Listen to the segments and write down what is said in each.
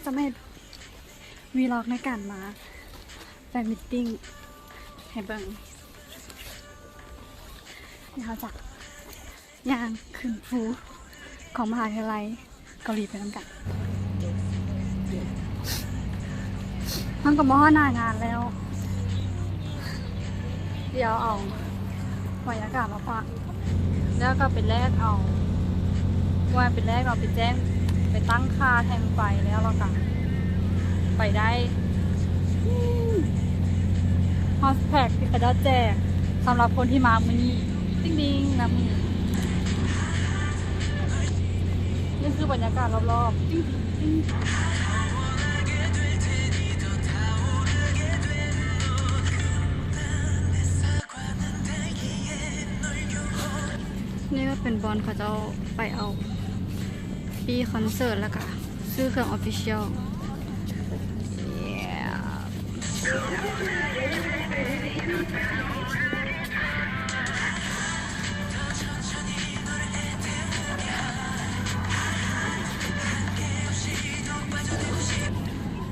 จะไม่วีล็อกในการมาแฟนมิทติ้งให้เบิ่งเดี๋ยวจะย่างขึ้นภูของมหาวิทยาลัยเกาหลีไปน้ำกันมันก็มาหน้างานแล้ว เดี๋ยวเอาบรรยากาศมาฝากแล้วก็เป็นแรกเอาว่าเป็นแรกเราไปแจ้งไปตั้งค่าแทงไฟแล้วเราก็ไปได้ฮอสแท็กที่เขาจะแจกสำหรับคนที่มามื้อนี้ดิ้งๆนะมึงนี่คือบรรยากาศรอบๆนี่ก็เป็นบอลเขาจะไปเอาปีคอนเสิร์ตแล้วก็ซื้อเครื่องออฟฟิเชียล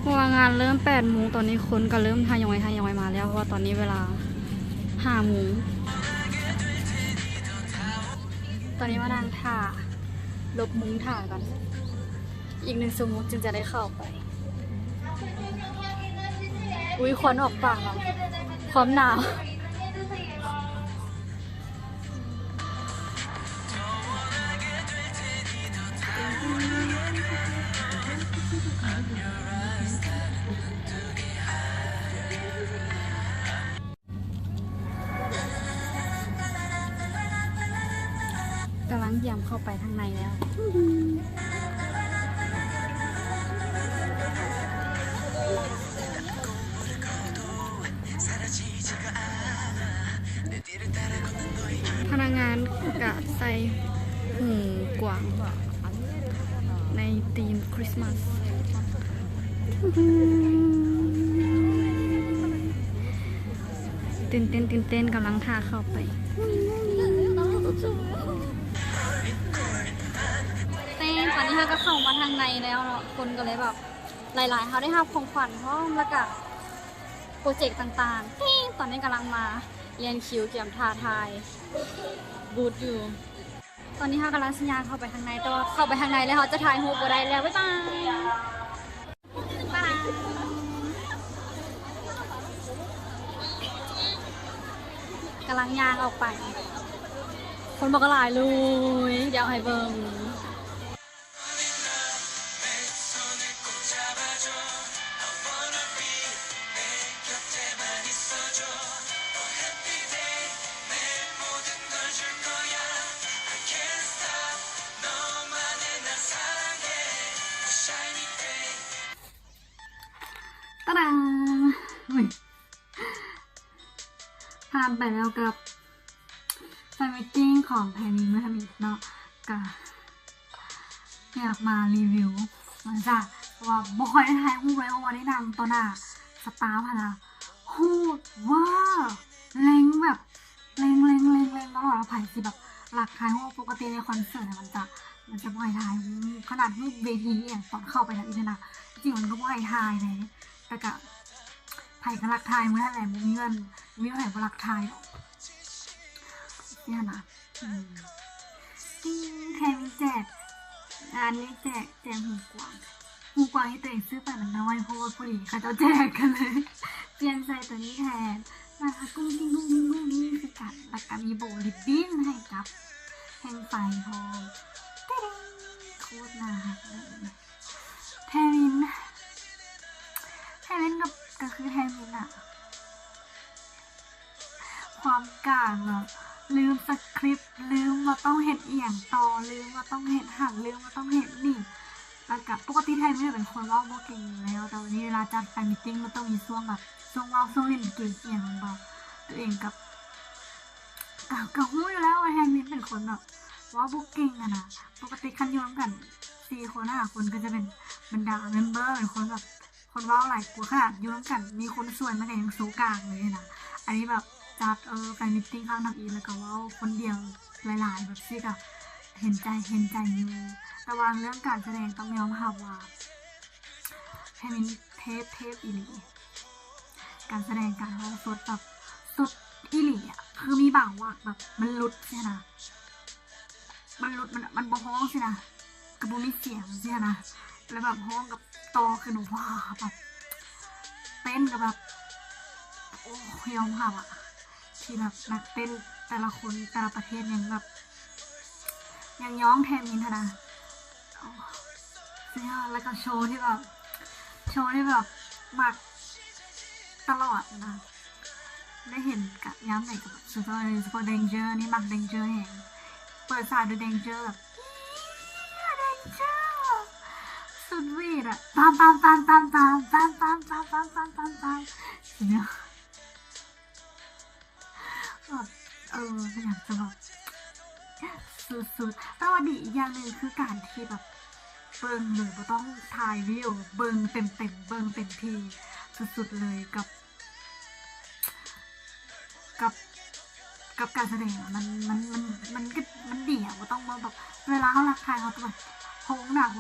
เพราะว่างานเริ่ม8 โมงตอนนี้คนก็เริ่มทยอยมาแล้วเพราะว่าตอนนี้เวลา5 โมงตอนนี้มานั่งถ่าลบมุ้งถ่ากันอีก1 ชั่วโมงจึงจะได้เข้าไปอุ้ยควันออกปากแล้วความหนาวกำลังเยี่ยมเข้าไปข้างในแล้วพนักงานกะใส่หูกวางในธีมคริสต์มาสตื่นเต้นกำลังท่าเข้าไปตอนนี้เราก็เข้ามาทางในแล้วเนาะคนก็เลยแบบหลายๆเขาได้รับของขวัญพร้อมแล้วก็โปรเจกต์ต่างๆตอนนี้กำลังมาเรียนคิวเกี่ยมท่าทายบูธอยู่ตอนนี้เขากำลังสัญญาณเข้าไปทางในแต่ว่าเข้าไปทางในแล้วเขาจะถ่ายรูปบ่ได้แล้วบ๊ายบายกำลังย่างออกไปคนบอกหลายเลยเดี๋ยวให้เบิ่งตะดาผ่านไปแล้วกับแฟนมิตติ้งของแพนิงเมื่อทำอีกเนาะก็อยากมารีวิวมันจะว่าบ่ค่อยได้ถ่ายรูปเลยเพราะว่าได้นั่งต่อหน้าสตาฟนะโหดว่าเล็งแบบเล็งตลอดแล้วไผ่สิแบบหลักถ่ายรูปปกติในคอนเสิร์ตมันจะบ่อยถ่ายขนาดรูปเวทีอย่างตอนเข้าไปนะอีกนะจริงมันก็บ่อยถ่ายเลยแต่ก็ไผ่ก็รักถ่ายเมื่อไหร่มีเงินมีไผ่ก็รักถ่ายเนี่ยนะแทนแจกอันนี้แจกหูกวางที่ตัวเองซื้อไปมันน้อยเพราะว่าผู้หญิงเขาจะแจกกันเลยเปลี่ยนใส่ตัวนี้แทนนะคะกุ้งคือกันแล้วก็มีโบลิบบิ้นให้กับแทงไฟทองโคตรน่ารักเลยแทวินก็คือแทวินอะความกลางอะลืมสคริปต์ลืมว่าต้องเห็นเอียงต่อลืมว่าต้องเห็นหันลืมว่าต้องเห็นนี่แล้วกับปกติไทยไม่ได้เป็นคนเล่าโบเก่งอยู่แล้วแต่วันนี้เวลาจัดแฟนมิทติ้งมันต้องมีช่วงแบบช่วงเล่าช่วงเล่นเกมเอียงบอกตัวเองกับหู้อยู่แล้วว่าแฮนมิทเป็นคนแบบว่าโบเก่งอะนะปกติคันย้อนกัน4 คน5 คนก็จะเป็นบรรดาเมมเบอร์เป็นคนแบบคนเล่าหลายกว่าขนาดย้อนกันมีคนส่วนมาแต่ยังโซกลางเลยนะอันนี้แบบจัดแฟนมิทติ้งข้างนอกอีแล้วก็ว่าคนเดียวหลายๆแบบซี่กับเห็นใจอยู่แต่ว่าเรื่องการแสดงต้องยอมรับว่า มินเทพอีหลีการแสดงการร้องสดแบบสดอีหลีอ่ะคือมีบางวักแบบมันหลุดใช่นะมันหลุดมันบ่ฮ้องใช่นะกระบุมีเสียงใช่นะแล้วแบบฮ้องกับตอคือหนูว่าแบบเต้นกับแบบโอ้ยอมค่ะอ่ะที่แบบนักเต้นแต่ละคนแต่ละประเทศยังแบบยังย้องแทนมินทนะเนี่ยแล้วก็โชว์ที่แบบมักตลอดนะได้เห็นกับย้ำไหนกับสุดยอดเลยสปอร์ตเดนเจอร์นี่มักเดนเจอร์แห่งเปิดสายด้วยเดนเจอร์แบบเดนเจอร์สุดวีดอะตามเนี่ยแบบอยากจะแบบสุดๆแต่ว่าดีอีกอย่างหนึ่งคือการที่แบบเบิ้งเลยไม่ต้องถ่ายวิวเบิ้งเต็มเบิ้งเต็มทีสุดๆเลยกับการแสดงมันดีอ่ะไม่ต้องมาแบบเวลาเขารักใครเขาต้องแบบโค้งหลัง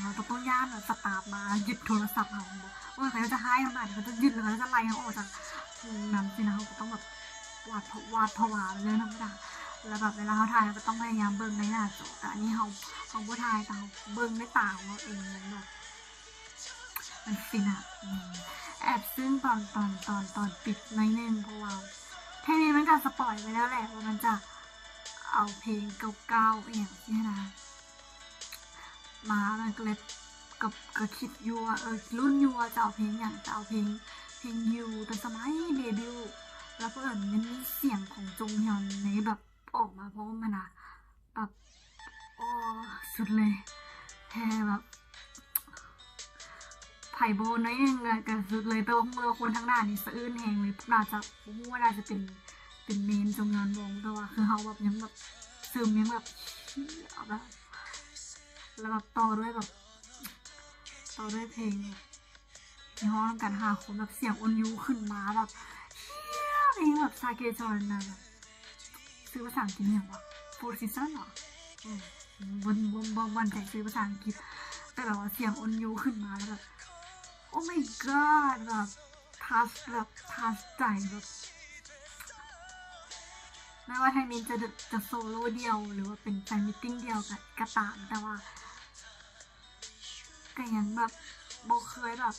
เราต้องย่านแบบสตาร์ทมาหยุดโทรศัพท์เขาว่าใครจะให้ทำไมเขาจะหยุดหรือเขาจะไล่เขาออกจากนั้นสินะเขาต้องแบบวาดผวาเลยธรรมดาแล้วแบบเวลาเขาถ่ายก็ต้องพยายามเบิ้งในหน้าจอแต่อันนี้เขาบ่ถ่ายแต่เขาเบิ้งในตาของเราเองมันแบบมันฟินอ่ะแอบซึ่งตอนปิดในนึงเพราะว่าแค่นี้มันก็สปอยไปแล้วแหละว่ามันจะเอาเพลงเก่าๆอย่างนี้นะมามันก็เลยกับคิดอยู่ว่ารุ่นยูจะเอาเพลงอย่างจะเอาเพลงยูแต่สมัยเดบิวต์แล้วก็มันมีเสียงของจงฮยอนในแบบออกมาเพราะมันอะแบบโอ้สุดเลยแท้แบบไผ่โบน้อยนึงอะกันสุดเลยแต่ว่าเราคนทั้งหน้านี่สะอื้นแหงเลยน่าจะว่าน่าจะเป็นเมนจงงานวงแต่ว่าคือเขาแบบยังแบบซึมยังแบบแบบแล้วแบบต่อด้วยเพลงในห้องกัน5 คนแบบเสียงอนยูขึ้นมาแบบเพลงแบบซาเกจอนนะซื้อภาษาอังกฤษอย่างว่าFour Seasonsเหรอวันใจซื้อภาษาอังกฤษแต่แบบว่าเสียงอนยูขึ้นมาแล้วแบบโอ้ my god แบบทัชใจแบบไม่ว่าไทมินจะโซโล่เดียวหรือว่าเป็นแฟนมิทติ้งเดียวกันก็ตามแต่ว่าก็ยังแบบโบเคยแบบ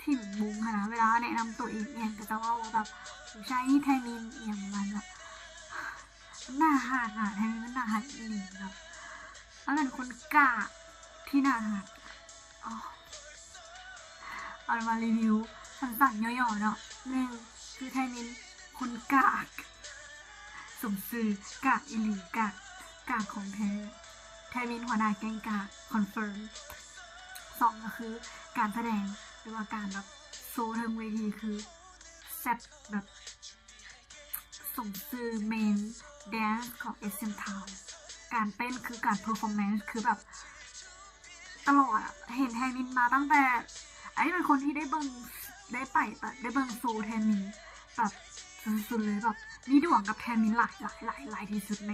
ถิ่มบุ้งนะเวลาแนะนำตัวเองเนี่ยก็จะว่าแบบใช่ไทมินอย่างมันแบบหน้าหาดไทมินมันหน้าหาดอีหลีแบบแล้วเป็นคนกล้าที่หน้าหาดเอามารีวิวสั้นๆย่อๆเนาะ1คือไทมินคนกล้าสมซื่อกากอิลีกากของแท้ไทมินหัวหน้าแกงกากคอนเฟิร์ม2ก็คือการแสดงหรือว่าการแบบโซเทิงเวทีคือแซ่บแบบสมซื่อเมนแดนซ์ของSM Town การเต้นคือการเพอร์ฟอร์แมนซ์คือแบบตลอดเห็นไทมินมาตั้งแต่ไอ้เป็นคนที่ได้เบิ่งโซแทนมินแบบสุดๆเลยแบบมีดวงกับแทนมินหลายที่สุดใ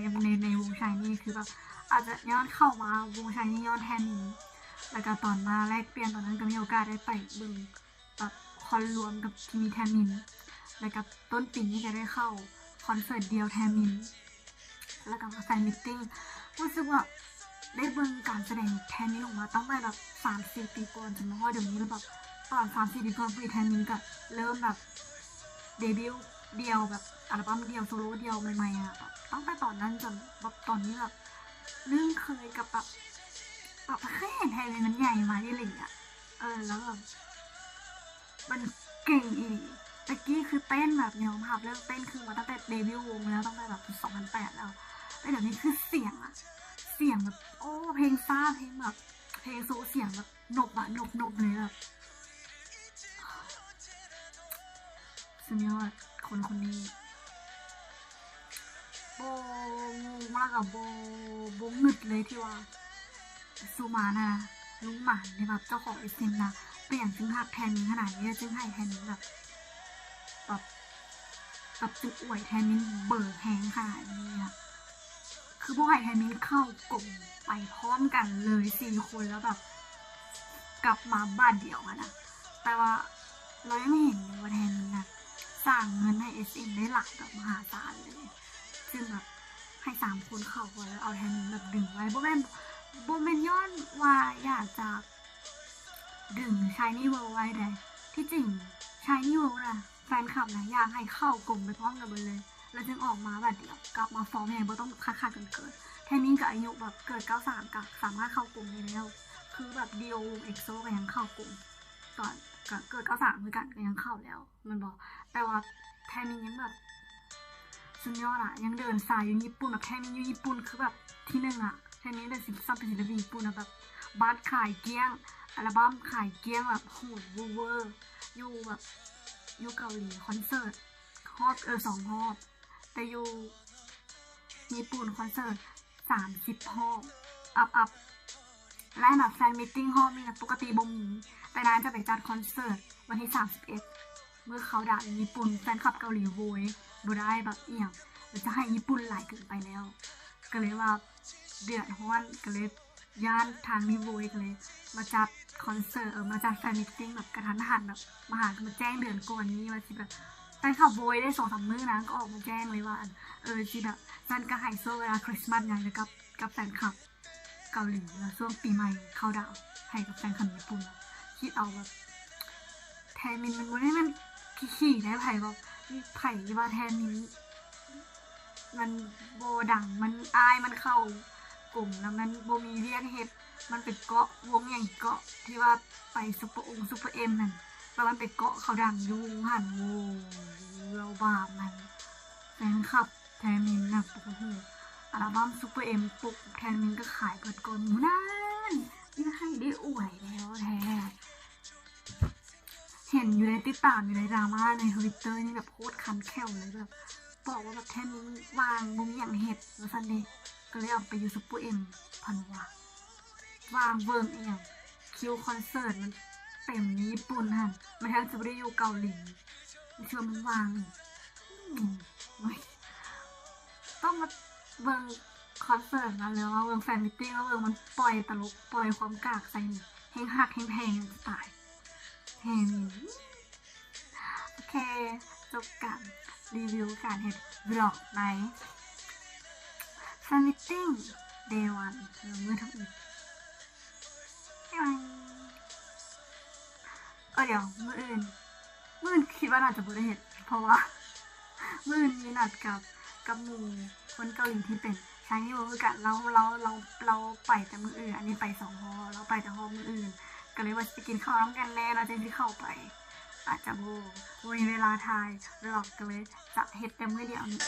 นวงชายนี่คือแบบอาจจะย้อนเข้ามาวงชายนี่ย้อนแทนมินแล้วก็ตอนมาแลกเปลี่ยนตอนนั้นก็มีโอกาสได้ไปเบิ่งแบบคอนรวมกับที่มีแทนมินแล้วก็ต้นปีนี้จะได้เข้าคอนเสิร์ตเดียวแทนมินแล้วก็แฟนมิทติ้งรู้สึกว่าได้เบิ่งการแสดงแทนมินออกมาต้องไปแบบ 3-4 ปีก่อนจนมาว่าเดี๋ยวนี้แบบตอน 3-4 ปีก่อนปีแทนมินก็เริ่มแบบเดบิวต์เดียวแบบอัลบั้มเดียวโซโล่เดียวใหม่ๆอ่ะตั้งแต่ตอนนั้นจนแบบตอนนี้แบบเคยกับแบบเคยเห็นไทยมันใหญ่มาที่หลิงอ่ะแล้วแบบมันเก่งอีกตะกี้คือเต้นแบบเนี่ยภาพเรื่องเต้นคือมาตั้งแต่เดบิวต์วงแล้วตั้งแต่แบบ2008แล้วแต่เดี๋ยวนี้คือเสียงแบบโอ้เพลงซ่าเพลงแบบเพลงโซเสียงแบบหนบเลยแบบสุดยอดคนนี้โบงงมากกับโบงึดเลยที่ว่าซูมานะลุงหมันเนี่ยแบบเจ้าของSMนะเปลี่ยนจึงหักแทนนี้ขนาดนี้จึงให้แทนนี้แบบจึงอวยแทนนี้เบิร์แหงขนาดนี้อะคือพวกไอ้แทนนี้เข้ากลุ่มไปพร้อมกันเลย4 คนแล้วแบบ กลับมาบ้านเดียวนะแต่ว่าเรายังไม่เห็นเลยว่าแทนนี้นะสร้างเงินให้ SM ได้หลักแบบมหาศาลเลยซึ่งแบบให้3 คนเข้าไปแล้วเอาแทนนี้แบบดึงไว้โบแมนย้อนว่าอยากจะดึงชายนี่เวิร์ไว้ได้ที่จริงชายนี่เวิร์นะแฟนคลับนะอยากให้เข้ากลุ่มไปพร้อมกันเลยแล้วจึงออกมาแบบเดียวกลับมาฟอร์มยังไงต้องคาดกันเกิดแทนนี้กับอายุแบบเกิด93กับสามารถเข้ากลุ่มได้แล้วคือแบบเดียวเอ็กโซก็ยังเข้ากลุ่มตอนเกิด93คือกันก็ยังเข้าแล้วมันบอกแต่ว่าแทนนี้ยังแบบสุดยอดอะยังเดินสายอยู่ญี่ปุ่นแบบแทนนี้อยู่ญี่ปุ่นคือแบบที่1อะแทนนี้เดินซับเป็นศิลปินญี่ปุ่นนะแบบบัตรขายเกี้ยงอัลบั้มขายเกี้ยงแบบโหดเวอร์อยู่แบบอยู่เกาหลีคอนเสิร์ตฮอบ2 รอบแต่อยู่ญี่ปุ่นคอนเสิร์ต30 รอบอัพและแบบแฟนมิทติ้งฮอบนี่นะปกติบ่มีแต่นานจะไปจัดคอนเสิร์ตวันที่31เมื่อเขาด่าญี่ปุ่นแฟนคลับเกาหลีโวยบ่ได้แบบเอี่ยงจะให้ญี่ปุ่นหลายเกินไปแล้วก็เลยว่าเดือดร้อนก็เลยย่านทางนิโวยก็เลยมาจัดคอนเสิร์ตมาจัดแฟนมิทติ้งแบบกระทันหันแบบมาแจ้งเดือนก่อนนี้ว่าสิแบบแฟนคลับโวยได้2-3 มื้อนะก็ออกมาแจ้งเลยว่าสิแบบซันก็ให้โซ่เวลาคริสต์มาสอย่างเดียวกับแฟนคลับเกาหลีแล้วช่วงปีใหม่เข้าดาวให้กับแฟนคลับญี่ปุ่นคิดเอาแบบแทนมินมันไม่มันขี้ได้ไผ่บอกไผ่ว่าแทนมินมันโบดังมันอายมันเข้ากลุ่มแล้วมันโบมีเรียกเฮ็ดมันเป็นเกาะวงอย่างเกาะที่ว่าไปซุปเปอร์เอ็มนั่นแล้วมันเป็นเกาะเขาดังอยู่หันโว้เราบาปมันแฟนคลับแทนมินนะโอ้โหอัลบั้มซุปเปอร์เอ็มปุ๊บแทนมินก็ขายเปิดก่อนหมูนั่นนี่ให้ได้อวยแล้วแท้เห็นอยู่ในติดตามอยู่ในดราม่าในทวิตเตอร์นี่แบบโคตรคันแค่วเลยแบบบอกว่าแบบแทนมินวางมุมอย่างเห็ดแล้วซันเดย์ก็เลยเอาไปอยู่ซุปเปอร์เอ็มพันวางเวิร์มเองคิวคอนเสิร์ตมันเต็มญี่ปุ่นฮะมันแทบจะไม่ได้อยู่เกาหลีไม่เชื่อมันวางต้องมาเวิร์คอนเสิร์ตนะเลยว่าเวิร์แฟนมิทติ้งแล้วเวิร์มันปล่อยตลกปล่อยความกากใส่แห้งหักแห้งแพงจะตายแทนโอเคจบกันรีวิวการเห็ดบล็อกในแฟนมิทติ้งเดย์วันเมื่อทั้งอีกเดี๋ยวมื้ออื่นคิดว่าน่าจะบ่ได้เห็นเพราะว่ามื้ออื่นมีนัดกับหมู่คนเกาหลีที่เป็นชายนี่เวิร์กกันเราไปแต่มื้ออื่นอันนี้ไป2 ฮอเราไปแต่ฮอมื้ออื่นก็เลยว่าจะกินข้าวน้ำกันแน่เราจะที่เข้าไปอาจจะโบมีเวลาทายหลอกกันเลยจะเห็ดแต่มื้อเดียวนี้